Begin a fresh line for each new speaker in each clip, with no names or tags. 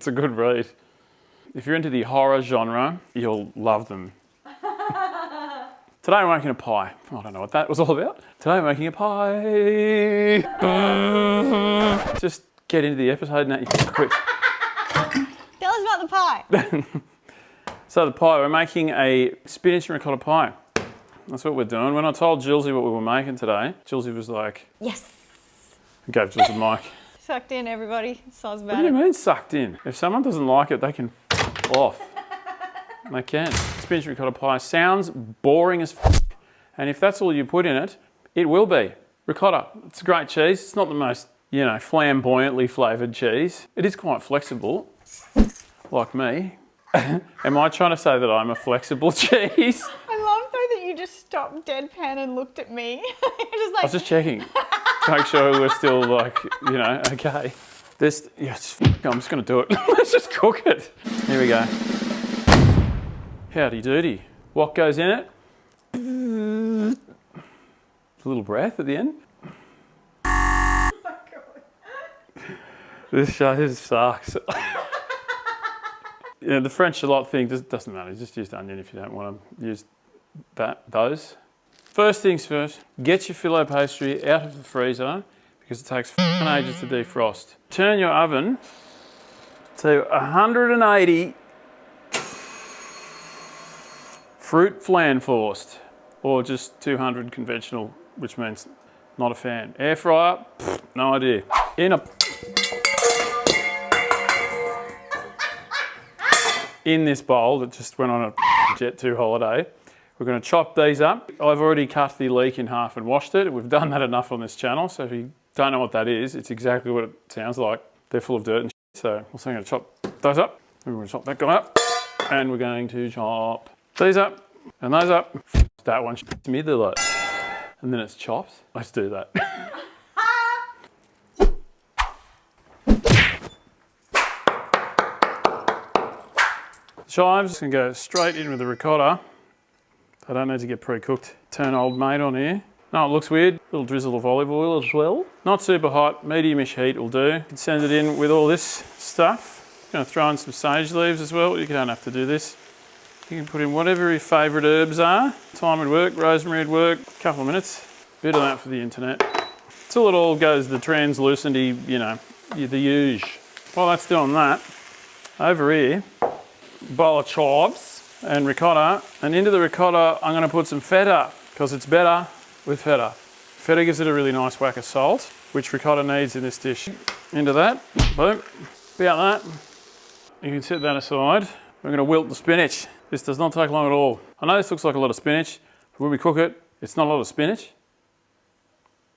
It's a good read. If you're into the horror genre, you'll love them. Today we're making a pie. I don't know what that was all about. Today we're making a pie. Just get into the episode now. Quick.
Tell us about the pie.
So the pie, we're making a spinach and ricotta pie. That's what we're doing. When I told Jilsy what we were making today, Jilsy was like...
Yes.
I gave Jilsy the mic.
Sucked in, everybody. Sounds about
What do you mean sucked in? If someone doesn't like it, they can off. They can. Spinach and ricotta pie sounds boring as f***, and if that's all you put in it, it will be. Ricotta, it's a great cheese. It's not the most, flamboyantly flavoured cheese. It is quite flexible, like me. Am I trying to say that I'm a flexible cheese?
I love though that you just stopped deadpan and looked at me. You're just like...
I was just checking to make sure we're still okay. I'm just going to do it. Let's just cook it. Here we go. Howdy doody. What goes in it? A little breath at the end.
Oh my God.
This sucks. The French shallot thing doesn't matter. Just use onion if you don't want to use those. First things first, get your filo pastry out of the freezer because it takes ages to defrost. Turn your oven to 180 fruit flan forced, or just 200 conventional, which means not a fan. Air fryer, no idea. In this bowl that just went on a Jet 2 holiday, we're going to chop these up. I've already cut the leek in half and washed it. We've done that enough on this channel, so if you don't know what that is, it's exactly what it sounds like. They're full of dirt and shit, so I'm going to chop those up. We're going to chop that guy up, and we're going to chop these up and those up. That one to me, they're like, and then it's chopped. Let's do that. Chives can go straight in with the ricotta. I don't need to get pre-cooked. Turn old mate on here. No, it looks weird. A little drizzle of olive oil as well. Not super hot, medium-ish heat will do. You can send it in with all this stuff. Going to throw in some sage leaves as well. You don't have to do this. You can put in whatever your favourite herbs are. Thyme would work, rosemary would work. A couple of minutes. Bit of that for the internet. Till it all goes the translucenty, the huge. While that's doing that, over here, bowl of chives and ricotta, and into the ricotta I'm going to put some feta because it's better with feta. Feta gives it a really nice whack of salt, which ricotta needs in this dish. Into that, boom, about that. You can set that aside. We're going to wilt the spinach. This does not take long at all. I know this looks like a lot of spinach, but when we cook it, it's not a lot of spinach.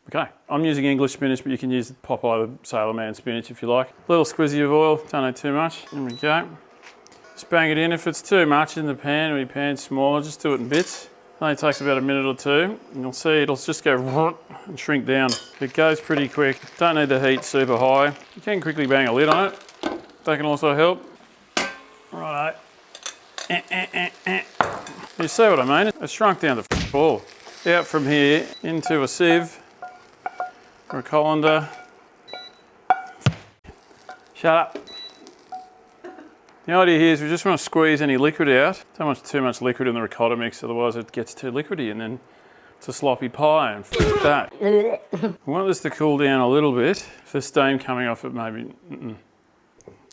Okay, I'm using English spinach, but you can use Popeye the Sailor Man spinach if you like. A little squizzy of oil, don't need too much. There we go. Just bang it in. If it's too much in the pan, or your pan's smaller, just do it in bits. It only takes about a minute or two, and you'll see it'll just go and shrink down. It goes pretty quick. Don't need the heat super high. You can quickly bang a lid on it. That can also help. Righto. You see what I mean? It's shrunk down the ball. Out from here into a sieve or a colander. Shut up. The idea here is we just want to squeeze any liquid out. Don't want too much liquid in the ricotta mix, otherwise it gets too liquidy and then it's a sloppy pie and that. We want this to cool down a little bit. If there's steam coming off it, maybe.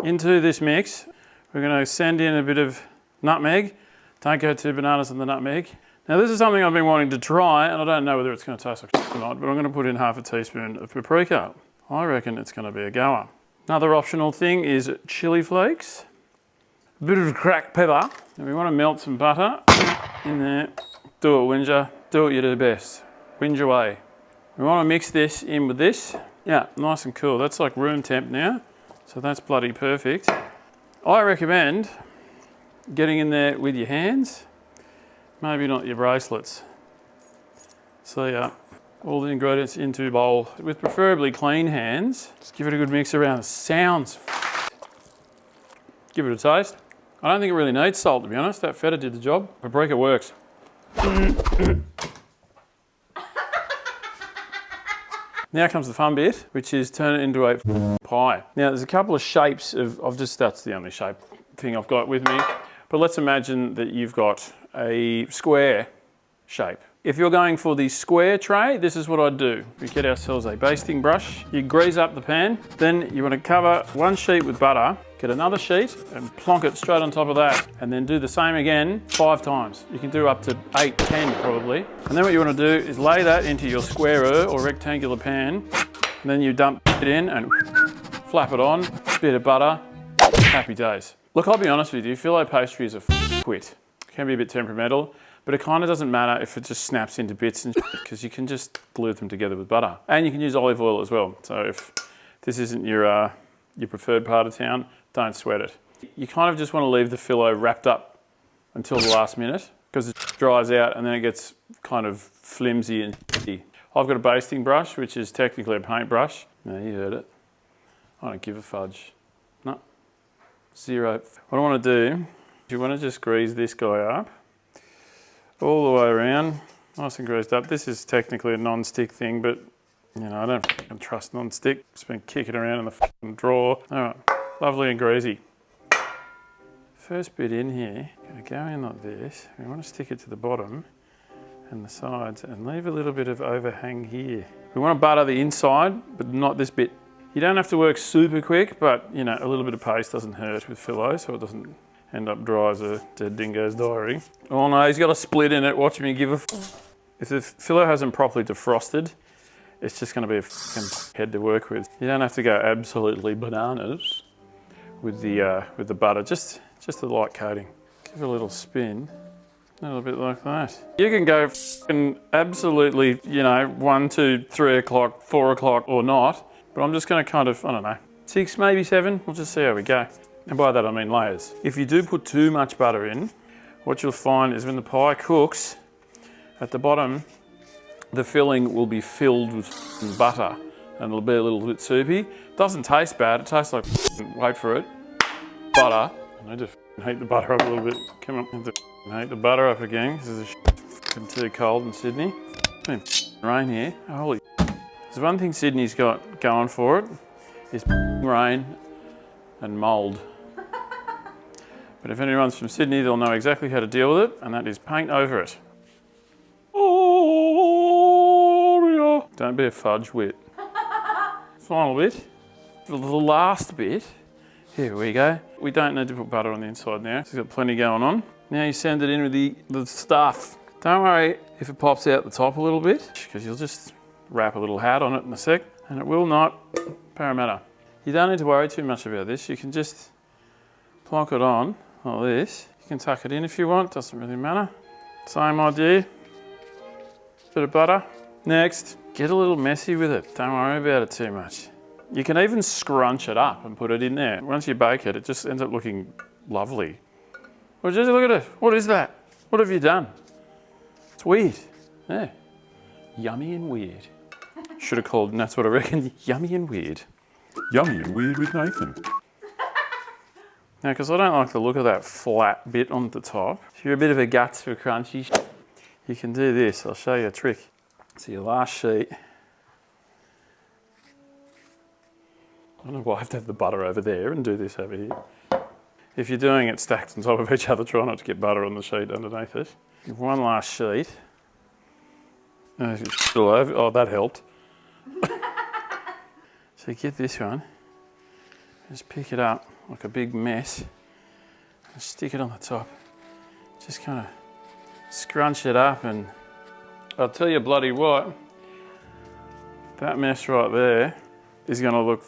Into this mix, we're going to send in a bit of nutmeg. Don't go too bananas on the nutmeg. Now this is something I've been wanting to try, and I don't know whether it's going to taste like shit or not, but I'm going to put in half a teaspoon of paprika. I reckon it's going to be a goer. Another optional thing is chili flakes. A bit of cracked pepper. And we want to melt some butter in there. Do it, Whinger. Do what you do best. Whinge away. We want to mix this in with this. Yeah, nice and cool. That's like room temp now, so that's bloody perfect. I recommend getting in there with your hands, maybe not your bracelets. So all the ingredients into a bowl with preferably clean hands. Just give it a good mix around. It sounds give it a taste. I don't think it really needs salt, to be honest. That feta did the job. Paprika works. Now comes the fun bit, which is turn it into a pie. Now there's a couple of shapes that's the only shape thing I've got with me. But let's imagine that you've got a square shape. If you're going for the square tray, this is what I'd do. We get ourselves a basting brush, you grease up the pan, then you want to cover one sheet with butter, get another sheet and plonk it straight on top of that, and then do the same again 5 times. You can do up to 8, 10 probably. And then what you want to do is lay that into your square or rectangular pan, and then you dump it in and flap it on, bit of butter, happy days. Look, I'll be honest with you, filo pastry is a quit. It can be a bit temperamental, but it kind of doesn't matter if it just snaps into bits and because you can just glue them together with butter. And you can use olive oil as well. So if this isn't your preferred part of town, don't sweat it. You kind of just want to leave the filo wrapped up until the last minute because it dries out and then it gets kind of flimsy and shitty. I've got a basting brush, which is technically a paintbrush. No, you heard it. I don't give a fudge. No, 0. What I want to do, you want to just grease this guy up all the way around, nice and greased up. This is technically a non-stick thing, but you know, I don't fucking trust non-stick. It's been kicking around in the fucking drawer. All right, lovely and greasy. First bit in here, gonna go in like this. We want to stick it to the bottom and the sides and leave a little bit of overhang here. We want to butter the inside, but not this bit. You don't have to work super quick, but you know, a little bit of paste doesn't hurt with filo, so it doesn't end up dry as a dead dingo's diary. Oh no, he's got a split in it. Watch me give a If the filo hasn't properly defrosted, it's just gonna be a fucking head to work with. You don't have to go absolutely bananas with the butter, just a light coating. Give it a little spin, a little bit like that. You can go fucking absolutely, you know, 1, 2, 3 o'clock, 4 o'clock or not, but I'm just gonna kind of, I don't know, 6, maybe 7, we'll just see how we go. And by that I mean layers. If you do put too much butter in, what you'll find is when the pie cooks, at the bottom, the filling will be filled with butter and it'll be a little bit soupy. Doesn't taste bad, it tastes like, wait for it, butter. I need to heat the butter up a little bit. Come on, I have to heat the butter up again. This is too cold in Sydney. It's been rain here, holy. There's one thing Sydney's got going for it, is rain and mould. But if anyone's from Sydney, they'll know exactly how to deal with it, and that is paint over it. Oh, don't be a fudge wit. Final bit. For the last bit, here we go. We don't need to put butter on the inside now. It's got plenty going on. Now you send it in with the stuff. Don't worry if it pops out the top a little bit, because you'll just wrap a little hat on it in a sec, and it will not parramatta. You don't need to worry too much about this. You can just plonk it on like this. You can tuck it in if you want, doesn't really matter. Same idea. Bit of butter. Next, get a little messy with it. Don't worry about it too much. You can even scrunch it up and put it in there. Once you bake it, it just ends up looking lovely. Well, just look at it. What is that? What have you done? It's weird. Yeah. Yummy and weird. Should have called, and that's what I reckon, yummy and weird. Yummy and weird with Nathan. Now, because I don't like the look of that flat bit on the top, if you're a bit of a guts for crunchy, you can do this. I'll show you a trick. So your last sheet. I don't know why I have to have the butter over there and do this over here. If you're doing it stacked on top of each other, try not to get butter on the sheet underneath it. Give one last sheet. It's still over. Oh, that helped. So you get this one, just pick it up like a big mess and stick it on the top. Just kind of scrunch it up, and I'll tell you bloody what, that mess right there is going to look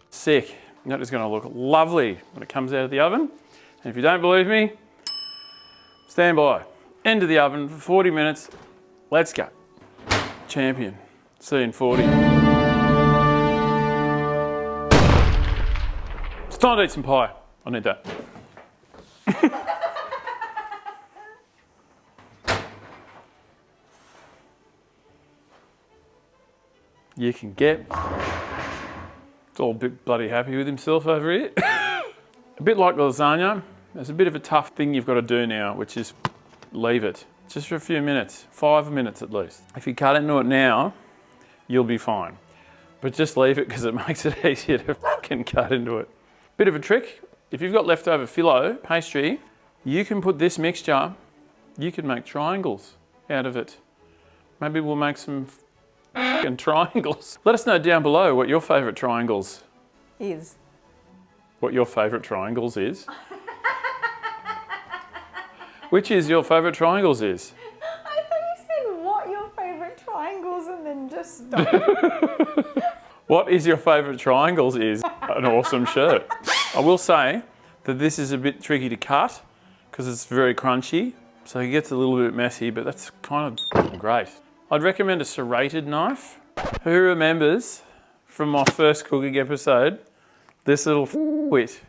sick. That is going to look lovely when it comes out of the oven. And if you don't believe me, stand by. End of the oven for 40 minutes. Let's go. Champion. See you in 40. It's time to eat some pie. I need that. You can get. It's all a bit bloody happy with himself over here. A bit like lasagna. There's a bit of a tough thing you've got to do now, which is leave it. Just for a few minutes, 5 minutes at least. If you cut into it now, you'll be fine. But just leave it because it makes it easier to fucking cut into it. Bit of a trick, if you've got leftover phyllo pastry, you can put this mixture, you can make triangles out of it. Maybe we'll make some fucking triangles. Let us know down below what your favourite triangles
Is.
What your favourite triangles is. Which is your favourite triangles is?
I thought you said what your favourite triangles and then just stop.
What is your favourite triangles is an awesome shirt. I will say that this is a bit tricky to cut because it's very crunchy, so it gets a little bit messy, but that's kind of great. I'd recommend a serrated knife. Who remembers from my first cooking episode, this little wit?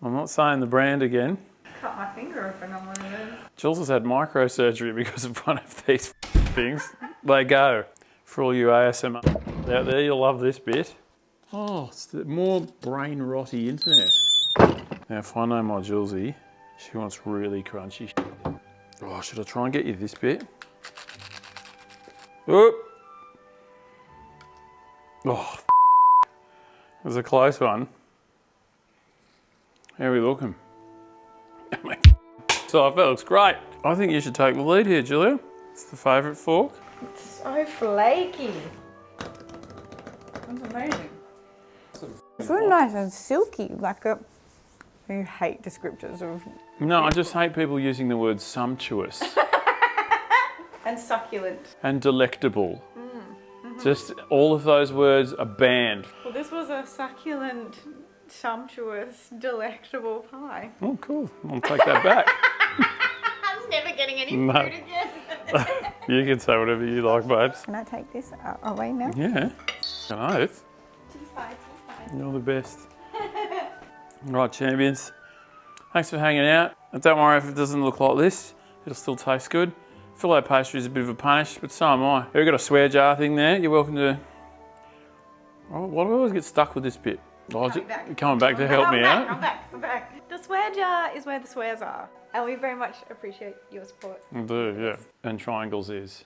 I'm not saying the brand again.
Cut my finger open on one of those.
Jules has had microsurgery because of one of these things. They go. For all you ASMR out there, you'll love this bit. Oh, it's the more brain rotty internet. Now, if I know my Julesy, she wants really crunchy shit. Oh, should I try and get you this bit? Oop. Oh, it was a close one. How are we looking? So that looks great. I think you should take the lead here, Julia. It's the favourite fork.
It's so flaky. That's amazing. It's really nice and silky, like a... You hate descriptors of...
No, I just hate people using the word sumptuous.
And succulent.
And delectable. Just all of those words are banned.
Well, this was a succulent, sumptuous, delectable pie.
Oh, cool. I'll take that back.
I'm never getting any
No.
food again.
You can say whatever you like, babes.
Can I take this away now?
Yeah. An oath.
T5.
You're the best. Right, champions. Thanks for hanging out. And don't worry if it doesn't look like this. It'll still taste good. Phyllo pastry is a bit of a punish, but so am I. We've got a swear jar thing there. You're welcome to... Oh, why do I always get stuck with this bit? Oh, you're coming back to help me out?
I'm back. The swear jar is where the swears are. And we very much appreciate your support.
I do, yeah. And triangles is.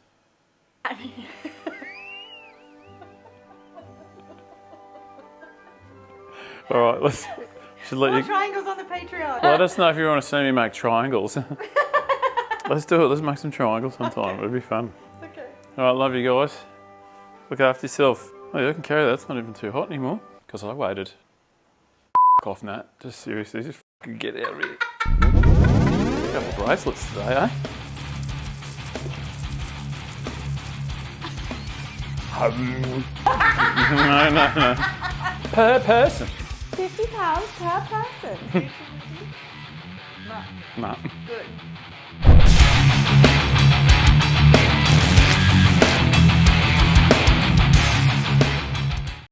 All right, should let
More
you...
triangles on the Patreon.
Let us know if you want to see me make triangles. Let's do it. Let's make some triangles sometime. It'll be fun.
Okay.
All right, love you guys. Look after yourself. Oh, yeah, I can carry that. It's not even too hot anymore because I waited. Off, Nat. Just seriously, just get out of here. A couple of bracelets today, eh? No. Per person.
£50 per person.
No.
Good.